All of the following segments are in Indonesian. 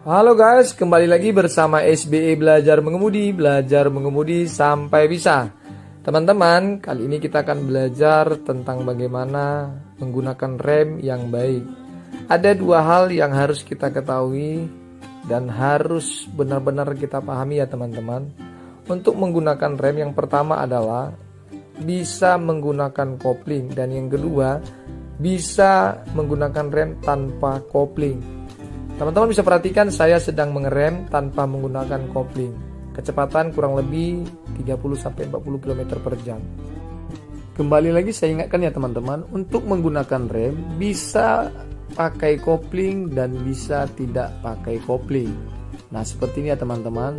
Halo guys, kembali lagi bersama SBE Belajar Mengemudi sampai bisa. Teman-teman, kali ini kita akan belajar tentang bagaimana menggunakan rem yang baik. Ada dua hal yang harus kita ketahui dan harus benar-benar kita pahami ya teman-teman. Untuk menggunakan rem, yang pertama adalah bisa menggunakan kopling, dan yang kedua bisa menggunakan rem tanpa kopling. Teman-teman bisa perhatikan saya sedang mengerem tanpa menggunakan kopling. Kecepatan kurang lebih 30-40 km per jam. Kembali lagi saya ingatkan ya teman-teman, untuk menggunakan rem bisa pakai kopling dan bisa tidak pakai kopling. Nah seperti ini ya teman-teman,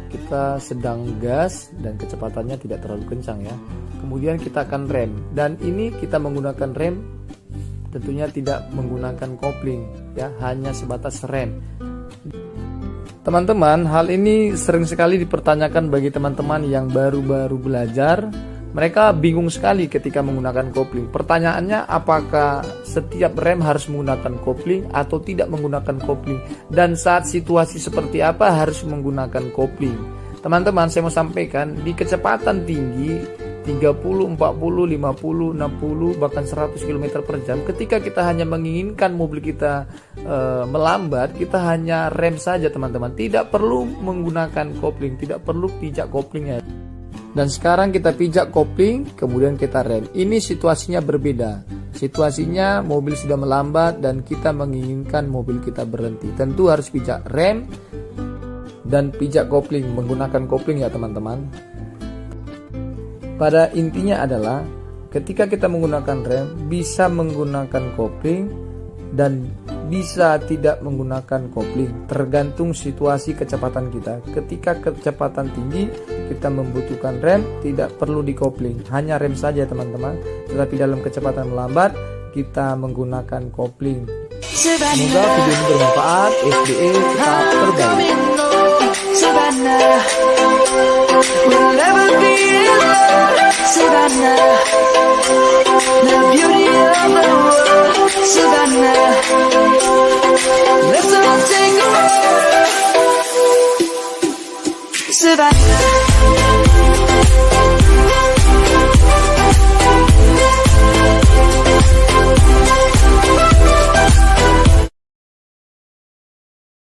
kita sedang gas dan kecepatannya tidak terlalu kencang ya. Kemudian kita akan rem, dan ini kita menggunakan rem tentunya tidak menggunakan kopling ya, hanya sebatas rem. Teman-teman, hal ini sering sekali dipertanyakan bagi teman-teman yang baru-baru belajar. Mereka bingung sekali ketika menggunakan kopling. Pertanyaannya, apakah setiap rem harus menggunakan kopling atau tidak menggunakan kopling, dan saat situasi seperti apa harus menggunakan kopling. Teman-teman, saya mau sampaikan, di kecepatan tinggi 30, 40, 50, 60, bahkan 100 km per jam, ketika kita hanya menginginkan mobil kita melambat, kita hanya rem saja teman-teman, tidak perlu menggunakan kopling, tidak perlu pijak koplingnya. Dan sekarang kita pijak kopling, kemudian kita rem. Ini situasinya berbeda. Situasinya mobil sudah melambat dan kita menginginkan mobil kita berhenti, tentu harus pijak rem dan pijak kopling, menggunakan kopling ya teman-teman. Pada intinya adalah ketika kita menggunakan rem bisa menggunakan kopling dan bisa tidak menggunakan kopling, tergantung situasi kecepatan kita. Ketika kecepatan tinggi kita membutuhkan rem, tidak perlu dikopling, hanya rem saja teman-teman. Tetapi dalam kecepatan melambat kita menggunakan kopling. Semoga video ini bermanfaat. SBE tetap terbaik. Savannah, we'll never be alone. Savannah, the beauty of the world. Savannah, let's all take a ride. Savannah.